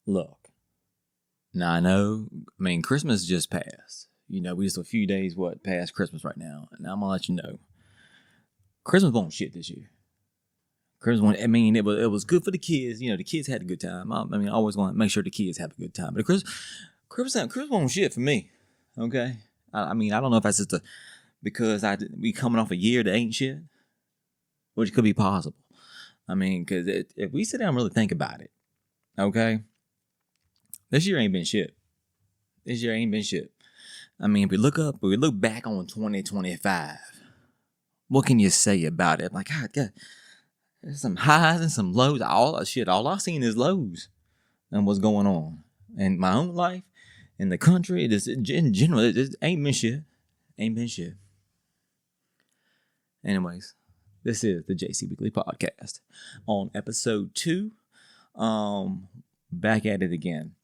Look, now I know, Christmas just passed. We just a few days, past Christmas right now. And I'm going to let you know, Christmas won't shit this year. Christmas won't, it was good for the kids. The kids had a good time. I always want to make sure the kids have a good time. But Christmas won't shit for me. Okay? I don't know if that's just because we coming off a year that ain't shit, which could be possible. Because if we sit down and really think about it, okay, this year ain't been shit. If we look back on 2025, what can you say about it? God, there's some highs and some lows. All I've seen is lows and what's going on in my own life, in the country. In general, it just ain't been shit. Anyways, this is the JC Weekly Podcast on episode 2. Back at it again.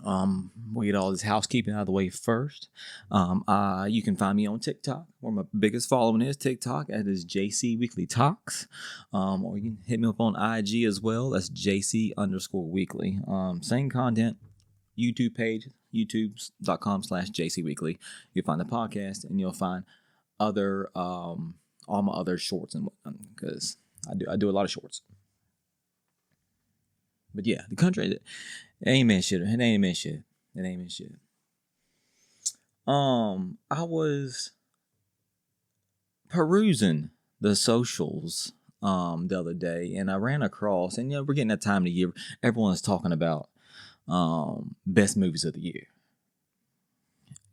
We'll get all this housekeeping out of the way first. You can find me on TikTok, where my biggest following is TikTok. That is JC Weekly Talks. Or you can hit me up on IG as well. That's JC_Weekly. Same content. YouTube page, youtube.com/JC Weekly. You'll find the podcast, and you'll find other all my other shorts, and because I do a lot of shorts. But yeah, the country, it ain't been shit. I was perusing the socials the other day, and I ran across, and we're getting that time of the year. Everyone's talking about best movies of the year,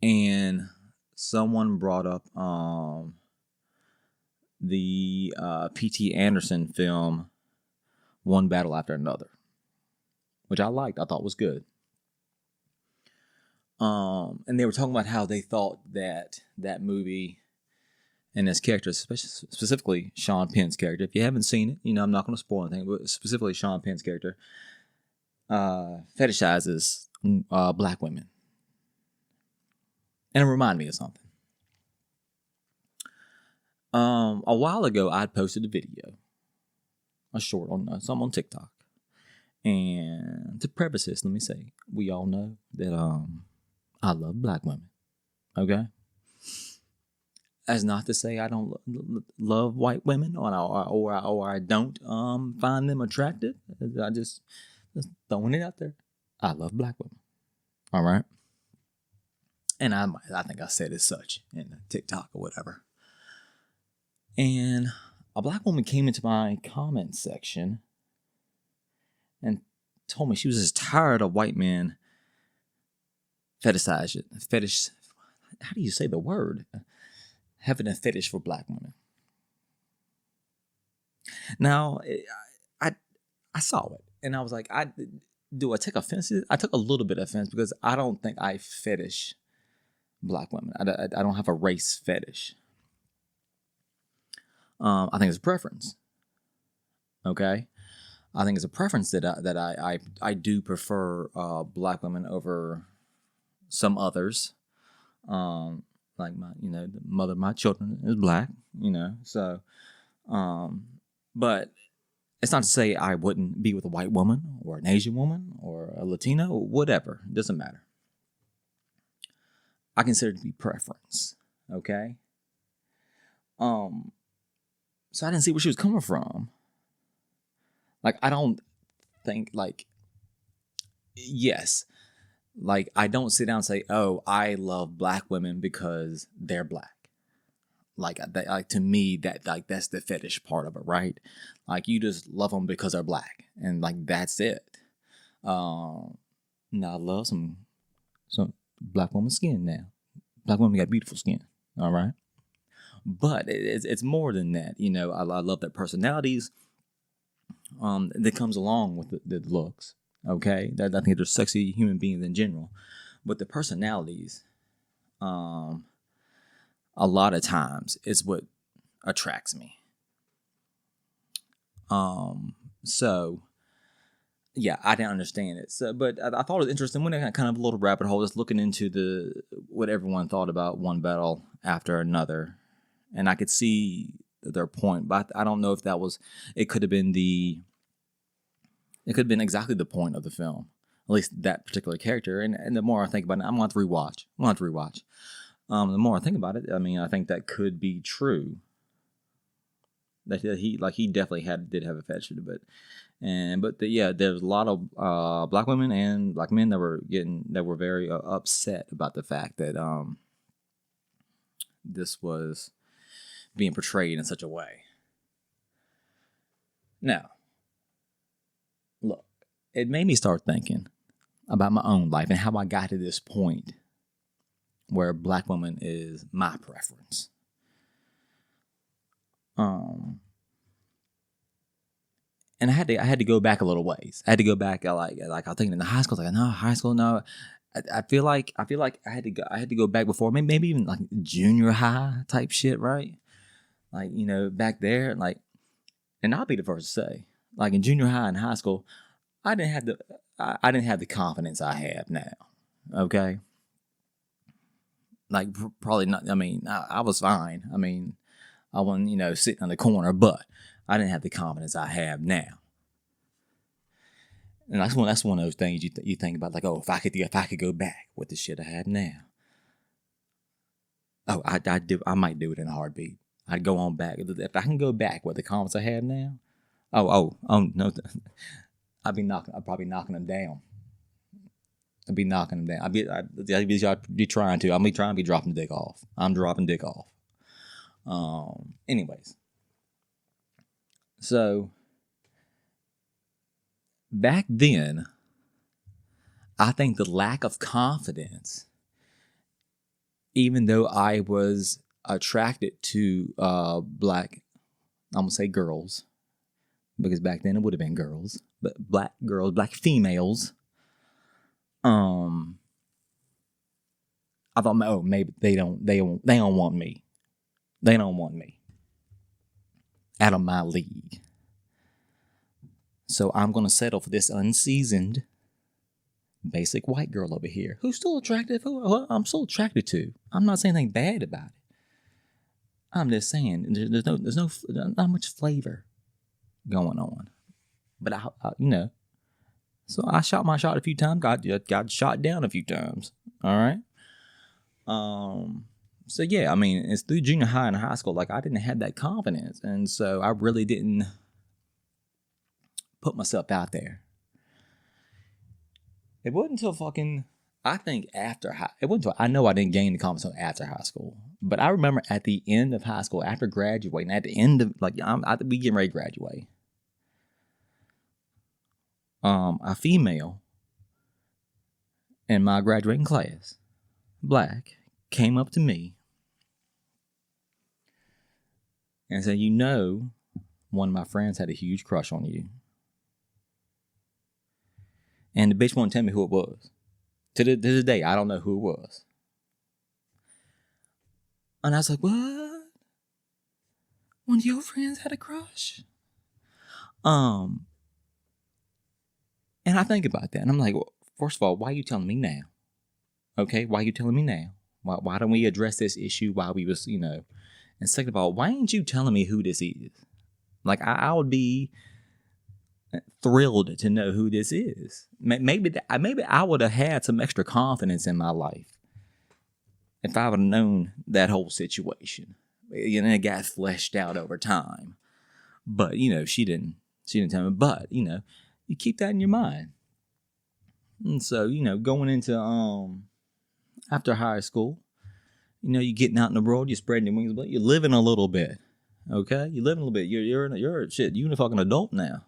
and someone brought up the P.T. Anderson film One Battle After Another, which I liked. I thought was good. And they were talking about how they thought that movie and his character, specifically Sean Penn's character, if you haven't seen it, I'm not going to spoil anything, but specifically Sean Penn's character, fetishizes black women. And it reminded me of something. A while ago, I posted a video, a short on some on TikTok. And to preface this, let me say, we all know that I love black women. Okay? That's not to say I don't love white women or I don't find them attractive. I just throwing it out there. I love black women. All right? And I think I said as such in TikTok or whatever. And a black woman came into my comment section and told me she was just tired of white men how do you say the word? Having a fetish for black women. Now, I saw it, and I was like, do I take offense? I took a little bit of offense because I don't think I fetish black women. I don't have a race fetish. I think it's a preference. Okay? I think it's a preference that I do prefer black women over some others. Like the mother of my children is black, so, but it's not to say I wouldn't be with a white woman or an Asian woman or a Latino or whatever. It doesn't matter. I consider it to be preference. Okay. So I didn't see where she was coming from. I don't think, yes, I don't sit down and say, oh, I love black women because they're black. To me, that's the fetish part of it, right? You just love them because they're black, and that's it. Now I love some black woman skin now. Black women got beautiful skin, all right? But it's more than that. I love their personalities that comes along with the looks. Okay, I think they're sexy human beings in general, but the personalities, a lot of times, is what attracts me. So yeah, I didn't understand it. So, but I thought it was interesting. When I kind of a little rabbit hole, just looking into what everyone thought about One Battle After Another, and I could see their point, but I don't know if it could have been the It could have been exactly the point of the film, at least that particular character. And the more I think about it, I'm going to have to rewatch. The more I think about it, I mean, I think that could be true. That he definitely did have a fetish to it, yeah, there's a lot of black women and black men that were very upset about the fact that this was being portrayed in such a way. Now, look, it made me start thinking about my own life and how I got to this point where black woman is my preference. And I had to go back a little ways. I had to go back like I was thinking in the high school, like no, high school, no. I feel like I had to go back before, maybe even like junior high type shit, right? Like, back there, like, and I'll be the first to say, like in junior high and high school, I didn't have the confidence I have now. Okay. Like probably not. I mean, I was fine. I mean, I wasn't, sitting on the corner, but I didn't have the confidence I have now. And that's one of those things you think about, like, oh, if I could go back with the shit I had now, oh, I might do it in a heartbeat. I'd go on back if I can go back with the confidence I have now. Oh no, I'd probably knocking them down. I'd be knocking them down. I'd be trying to. I'll be trying to be dropping dick off. I'm dropping dick off. Anyways, so back then, I think the lack of confidence, even though I was attracted to black, I'm gonna say girls, because back then it would have been girls, but black girls, black females. I thought, oh, maybe they don't want me. They don't want me out of my league. So I'm gonna settle for this unseasoned, basic white girl over here who's still attractive. Who I'm still attracted to. I'm not saying anything bad about it. I'm just saying there's not much flavor going on. But I. So I shot my shot a few times. Got shot down a few times. All right. So yeah, I mean, it's through junior high and high school. Like I didn't have that confidence, and so I really didn't put myself out there. It wasn't until I think after high. It wasn't until I know I didn't gain the confidence until after high school. But I remember at the end of high school, after graduating, at the end of we getting ready to graduate. A female in my graduating class, black, came up to me and said, one of my friends had a huge crush on you. And the bitch won't tell me who it was. To this day, I don't know who it was. And I was like, what? One of your friends had a crush? And I think about that, and I'm like, well, first of all, why are you telling me now? Okay, why are you telling me now? Why don't we address this issue while we was, And second of all, why ain't you telling me who this is? Like, I would be thrilled to know who this is. Maybe I would have had some extra confidence in my life if I would have known that whole situation. It got fleshed out over time. But, she didn't tell me. But, you keep that in your mind. And so, going into after high school, you're getting out in the world, you're spreading your wings, but you're living a little bit. Okay? You're living a little bit. You're a fucking adult now.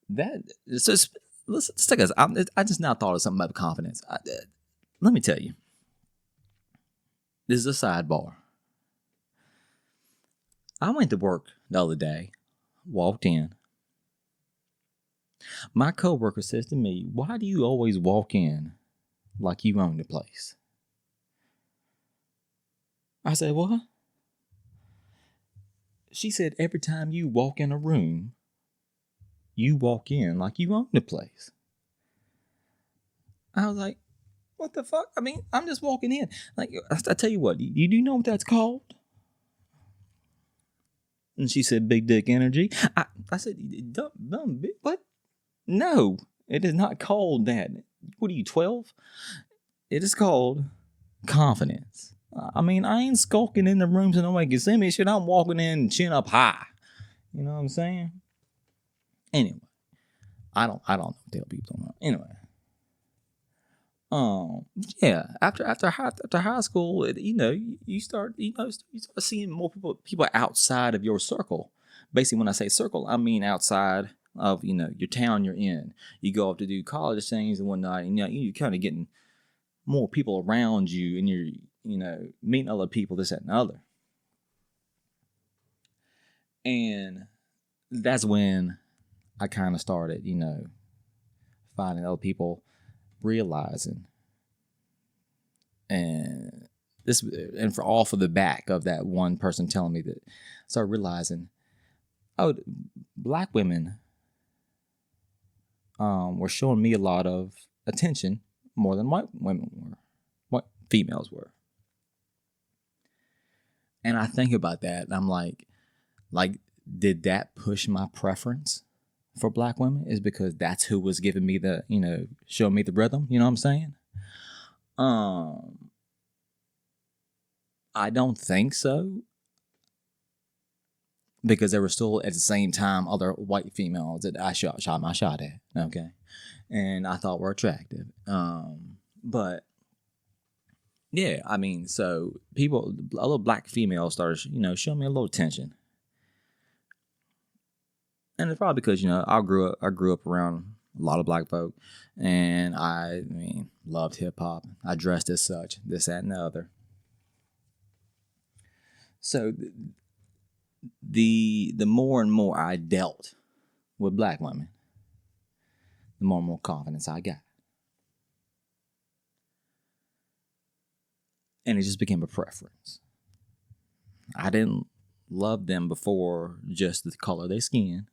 Let's take us. I just now thought of something about confidence. Let me tell you. This is a sidebar. I went to work the other day, walked in. My coworker says to me, why do you always walk in like you own the place? I said, what? She said, every time you walk in a room, you walk in like you own the place. I was like, what the fuck? I mean, I'm just walking in. Like, I tell you what, you do know what that's called? And she said, big dick energy. I said, dumb, what? No, it is not called that. What are you, 12? It is called confidence. I mean, I ain't skulking in the rooms and nobody can see me. Shit, I'm walking in chin up high. You know what I'm saying? Anyway, I don't know what the hell people don't know. Anyway. Yeah. After high school, you start seeing more people outside of your circle. Basically, when I say circle, I mean outside of your town you're in. You go off to do college things and whatnot, and you're kind of getting more people around you, and you're meeting other people, this, that, and the other. And that's when I kind of started, finding other people, realizing, and for all for the back of that one person telling me that, I started realizing, black women were showing me a lot of attention more than white women were, what females were. And I think about that, and I'm like, did that push my preference for black women? Is because that's who was giving me the, showing me the rhythm. You know what I'm saying? I don't think so, because there were still at the same time other white females that I shot my shot at. Okay, and I thought were attractive. But yeah, I mean, so other black females started, showing me a little attention. And it's probably because, I grew up around a lot of black folk, and I loved hip hop. I dressed as such, this, that, and the other. So the more and more I dealt with black women, the more and more confidence I got. And it just became a preference. I didn't love them before just the color of their skin.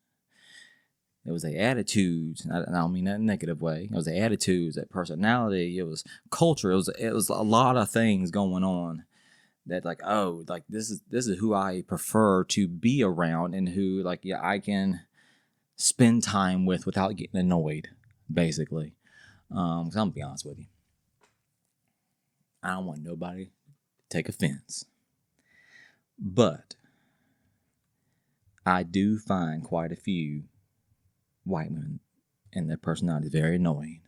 It was their attitudes. I don't mean that in a negative way. It was their attitudes, their personality. It was culture. It was a lot of things going on that this is who I prefer to be around, and who I can spend time with without getting annoyed, basically. Because I'm gonna be honest with you, I don't want nobody to take offense, but I do find quite a few white women and their personality very annoying.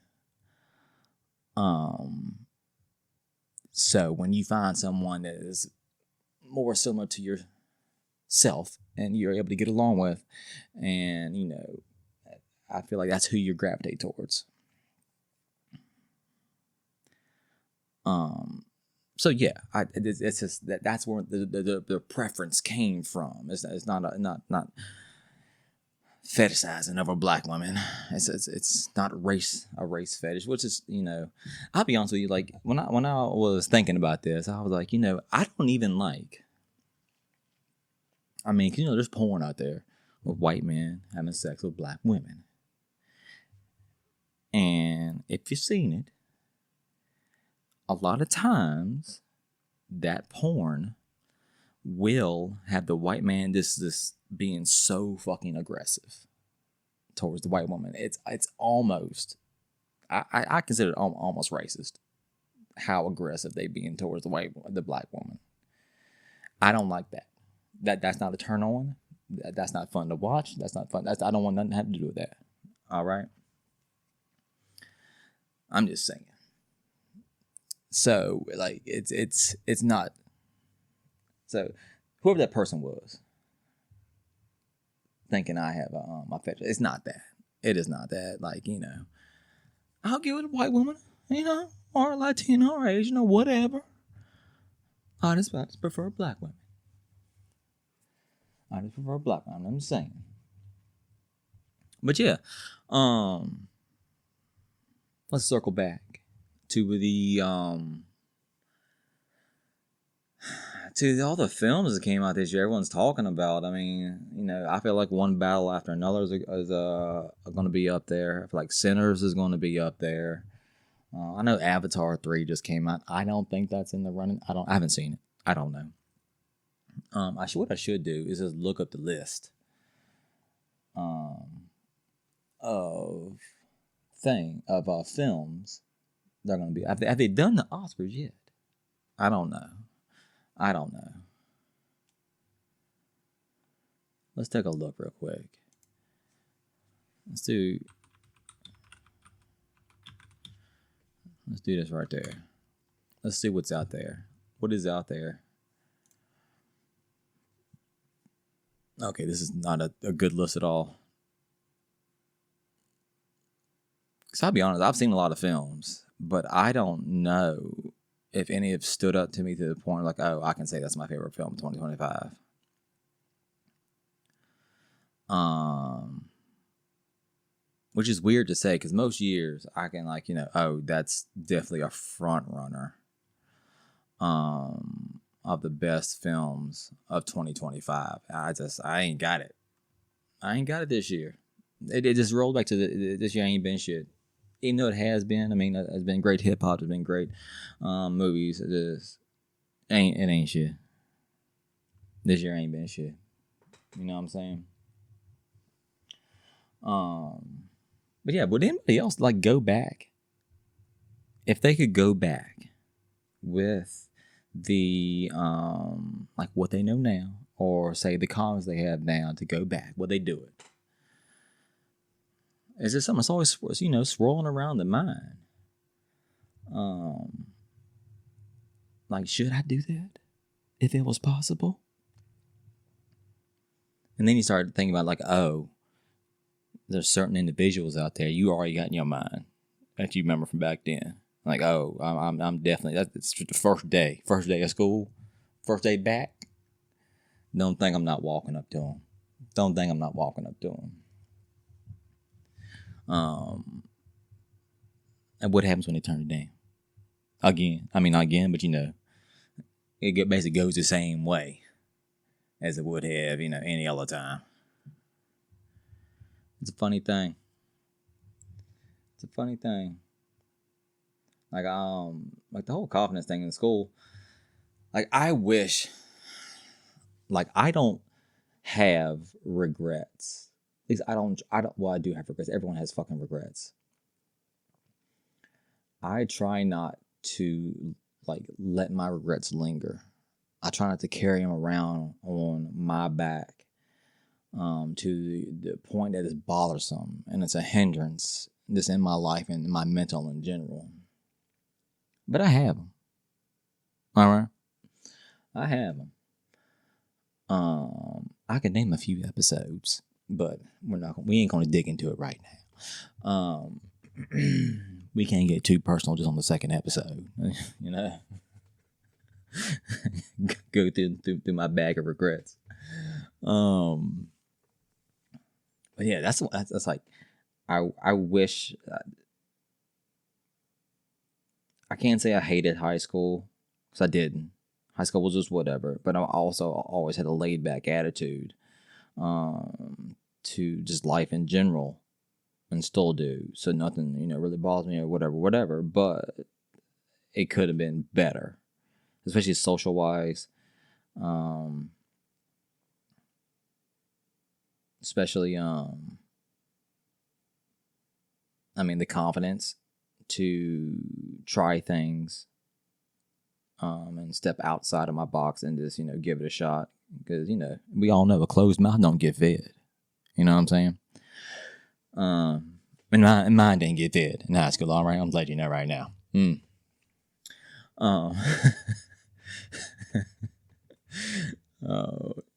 So when you find someone that is more similar to yourself and you're able to get along with, and I feel like that's who you gravitate towards. So yeah, it's just that's where the preference came from. It's not fetishizing over black women. It's not a race fetish, which is, I'll be honest with you, like when I was thinking about this, I was like, I don't even like, there's porn out there with white men having sex with black women, and if you've seen it, a lot of times that porn will have the white man this being so fucking aggressive towards the white woman. It's almost, I consider it almost racist how aggressive they being towards the black woman. I don't like that. That's not a turn on. That's not fun to watch. That's not fun. I don't want nothing to have to do with that. All right. I'm just saying. So it's not. So whoever that person was, thinking I have my fetish, it's not that. It is not that. I'll give it a white woman, or a Latino or Asian or whatever. I just prefer black women. I'm just saying. But yeah, let's circle back to the to all the films that came out this year. Everyone's talking about. I feel like one battle after another is going to be up there. I feel like Sinners is going to be up there. I know Avatar 3 just came out. I don't think that's in the running. I haven't seen it. I don't know. What I should do is just look up the list of films they're going to be. Have they done the Oscars yet? I don't know. Let's take a look real quick. Let's do this right there. Let's see what's out there. What is out there? Okay, this is not a good list at all. Because I'll be honest, I've seen a lot of films, but I don't know if any have stood up to me to the point like, oh, I can say that's my favorite film of 2025. Which is weird to say because most years I can oh, that's definitely a front runner of the best films of 2025. I ain't got it. I ain't got it this year. It just rolled back to this year ain't been shit. Even though it has been, I mean, it's been great hip hop, it's been great movies. It ain't shit. This year ain't been shit. You know what I'm saying? But yeah, would anybody else go back? If they could go back with the what they know now, or say the comments they have now to go back, would they do it? Is there something that's always swirling around the mind? Should I do that if it was possible? And then you start thinking about oh, there's certain individuals out there you already got in your mind that you remember from back then. Oh, I'm definitely, that's the first day of school, first day back. Don't think I'm not walking up to them. And what happens when they turn it down? Again, I mean, not again, but it basically goes the same way as it would have, any other time. It's a funny thing. The whole confidence thing in school. I wish, I don't have regrets. At least I don't. Well, I do have regrets. Everyone has fucking regrets. I try not to let my regrets linger. I try not to carry them around on my back to the point that is bothersome and it's a hindrance just in my life and my mental in general. But I have them. All right, I have them. I could name a few episodes, but we ain't gonna dig into it right now. We can't get too personal just on the second episode, Go through my bag of regrets. But yeah, that's I wish. I can't say I hated high school because I didn't. High school was just whatever, but I also always had a laid back attitude to just life in general, and still do. So nothing, really bothers me or whatever. But it could have been better, especially social wise. Especially, the confidence to try things, and step outside of my box and just, give it a shot. Because, we all know a closed mouth don't get fed. You know what I'm saying? And mine didn't get fed in high school, all right? I'm letting you know right now.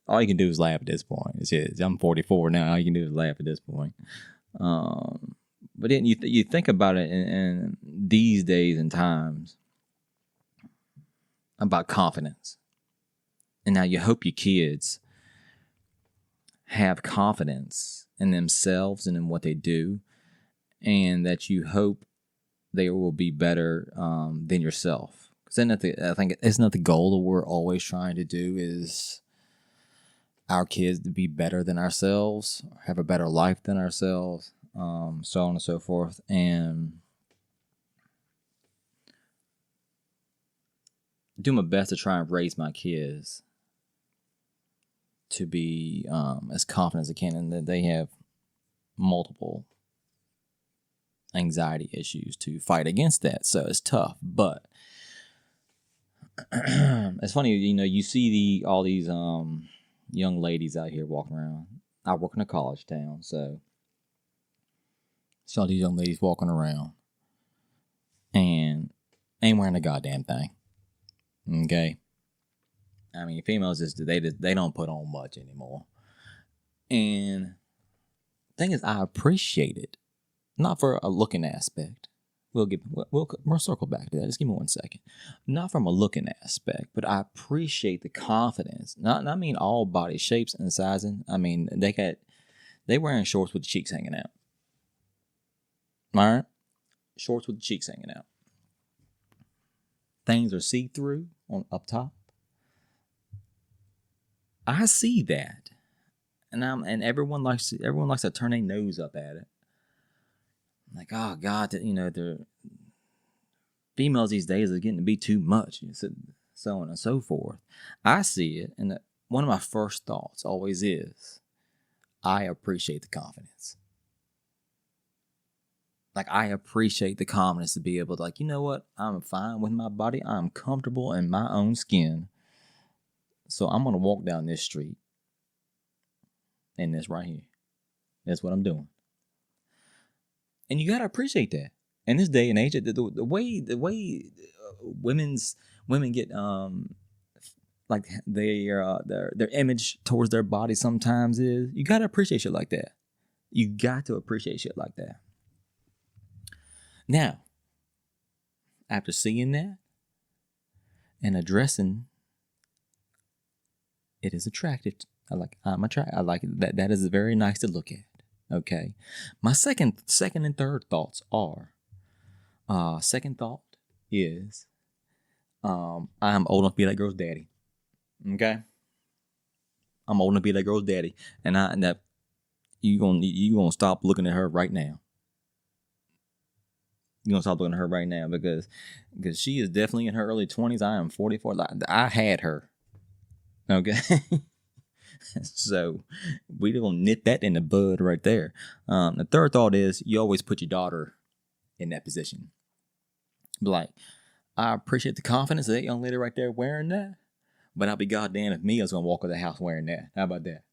All you can do is laugh at this point. I'm 44 now. All you can do is laugh at this point. But then you think about it in these days and times about confidence. And now you hope your kids have confidence in themselves and in what they do, and that you hope they will be better than yourself. Because I think isn't that the goal that we're always trying to do, is our kids to be better than ourselves, have a better life than ourselves, so on and so forth. And do my best to try and raise my kids to be as confident as they can, and that they have multiple anxiety issues to fight against that. So it's tough, but it's funny, you see all these young ladies out here walking around. I work in a college town, so saw these young ladies walking around and ain't wearing a goddamn thing. Okay, I mean, females they don't put on much anymore. And thing is, I appreciate it, not for a looking aspect. We'll circle back to that. Just give me 1 second. Not from a looking aspect, but I appreciate the confidence. Not I mean all body shapes and sizing. I mean they wearing shorts with the cheeks hanging out. All right, shorts with the cheeks hanging out. Things are see through on up top. I see that, and everyone likes to turn their nose up at it. Like, oh God, the females these days are getting to be too much, so on and so forth. I see it, and one of my first thoughts always is, I appreciate the confidence. Like, I appreciate the confidence to be able to, like, you know what? I'm fine with my body. I'm comfortable in my own skin. So I'm going to walk down this street in this right here. That's what I'm doing. And you got to appreciate that. In this day and age, the way women get like their image towards their body sometimes is, you got to appreciate shit like that. You got to appreciate shit like that. Now, after seeing that and addressing it is attractive. I'm attracted. I like it. That is very nice to look at. Okay. My second and third thoughts are, second thought is, I'm old enough to be that girl's daddy. Okay. I'm old enough to be that girl's daddy, and that you gonna stop looking at her right now. You're gonna stop looking at her right now because she is definitely in her early 20s. I am 44. I had her. Okay. So we gonna nip that in the bud right there. The third thought is, you always put your daughter in that position. Like, I appreciate the confidence of that young lady right there wearing that, but I'll be goddamn if me I was gonna walk out of the house wearing that. How about that?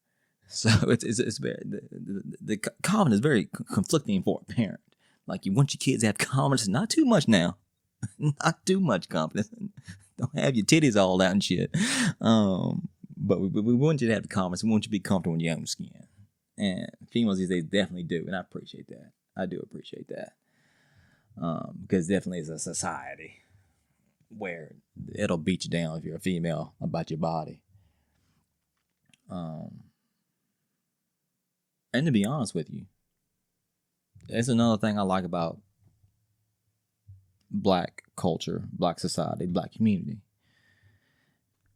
So it's very the confidence is very conflicting for a parent. Like, you want your kids to have confidence, not too much now, not too much confidence. Don't have your titties all out and shit. But we want you to have the confidence. We want you to be comfortable in your own skin. And females these days definitely do, and I appreciate that. I do appreciate that. Because definitely is a society where it'll beat you down if you're a female about your body. And to be honest with you, it's another thing I like about black culture, black society, black community.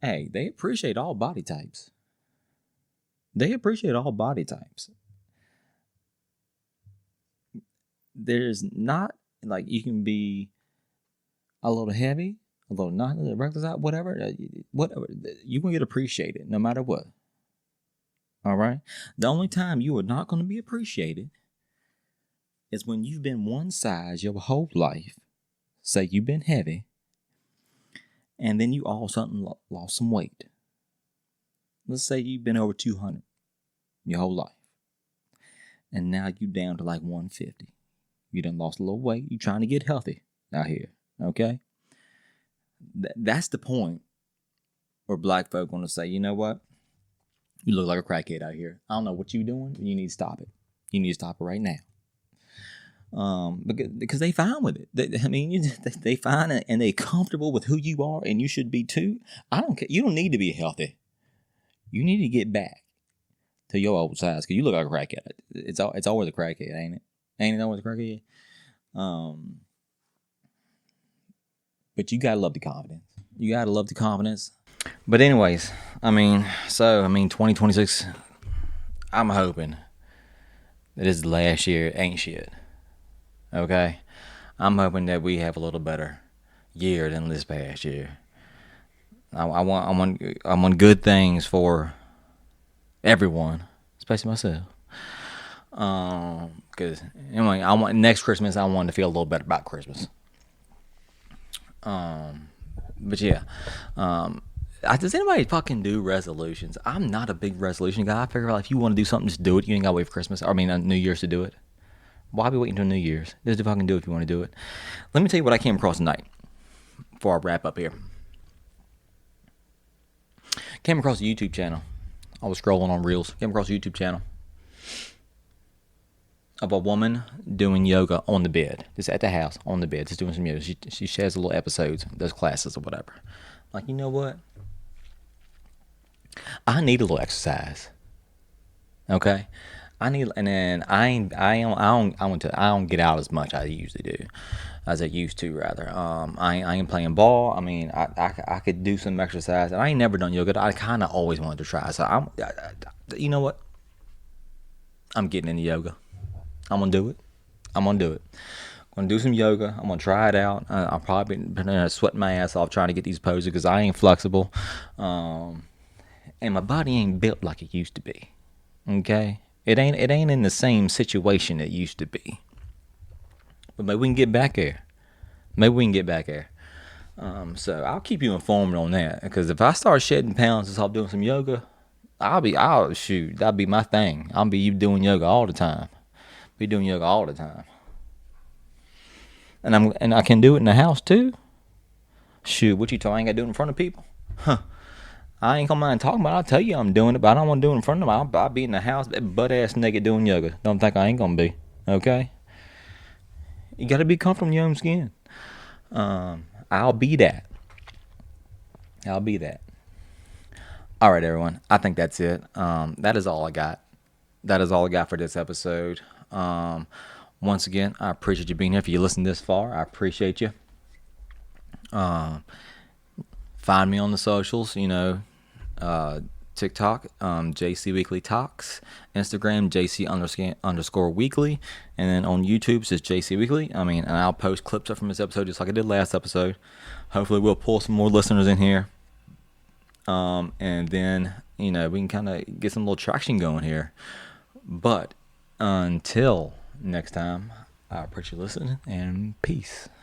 Hey, they appreciate all body types. They appreciate all body types. There's not, like, you can be a little heavy, a little not, regular size, whatever. You're going to get appreciated no matter what. All right? The only time you are not going to be appreciated is when you've been one size your whole life. Say you've been heavy, and then you all of a sudden lost some weight. Let's say you've been over 200 your whole life, and now you down to like 150. You done lost a little weight. You trying to get healthy out here, okay? That's the point where black folk want to say, you know what? You look like a crackhead out here. I don't know what you doing, but you need to stop it. You need to stop it right now. Because they fine with it. They fine it, and they comfortable with who you are, and you should be too. I don't care. You don't need to be healthy. You need to get back to your old size, because you look like a crackhead. It's always a crackhead, ain't it? Ain't it always a crackhead? But you gotta love the confidence. You gotta love the confidence. But anyways, 2026. I'm hoping that this last year ain't shit. Okay, I'm hoping that we have a little better year than this past year. I want good things for everyone, especially myself. Because anyway, I want next Christmas. I want to feel a little better about Christmas. But yeah, does anybody fucking do resolutions? I'm not a big resolution guy. I figure out if you want to do something, just do it. You ain't gotta wait for Christmas. I mean, New Year's to do it. Why be waiting until New Year's? Just fucking do it if you want to do it. Let me tell you what I came across tonight. Before I wrap up here, came across a YouTube channel. I was scrolling on Reels. Came across a YouTube channel of a woman doing yoga on the bed, just at the house on the bed, just doing some yoga. She shares little episodes, does classes or whatever. Like, you know what? I need a little exercise. Okay, I need, and then I don't get out as much as I usually do, as I used to rather. I ain't playing ball. I mean, I could do some exercise, and I ain't never done yoga. I kind of always wanted to try. So you know what? I'm getting into yoga. I'm gonna do it. I'm gonna do some yoga. I'm gonna try it out. I'll probably been sweating my ass off trying to get these poses because I ain't flexible, and my body ain't built like it used to be. Okay, it ain't in the same situation it used to be. But maybe we can get back there. So I'll keep you informed on that, because if I start shedding pounds and start doing some yoga, that'll be my thing. I'll be doing yoga all the time. And I can do it in the house too. Shoot, what you talking? I ain't got to do it in front of people? Huh. I ain't gonna mind talking about it. I'll tell you I'm doing it, but I don't want to do it in front of them. I'll be in the house butt ass naked doing yoga. Don't think I ain't gonna be. Okay? You gotta be comfortable in your own skin. I'll be that. All right, everyone. I think that's it. That is all I got. For this episode. Once again, I appreciate you being here. If you listened this far, I appreciate you. Find me on the socials, TikTok, JC Weakley Talks, Instagram, JC _Weakley, and then on YouTube, it's just JC Weakley. And I'll post clips up from this episode just like I did last episode. Hopefully we'll pull some more listeners in here. And then, we can kind of get some little traction going here. But until next time, I appreciate you listening, and peace.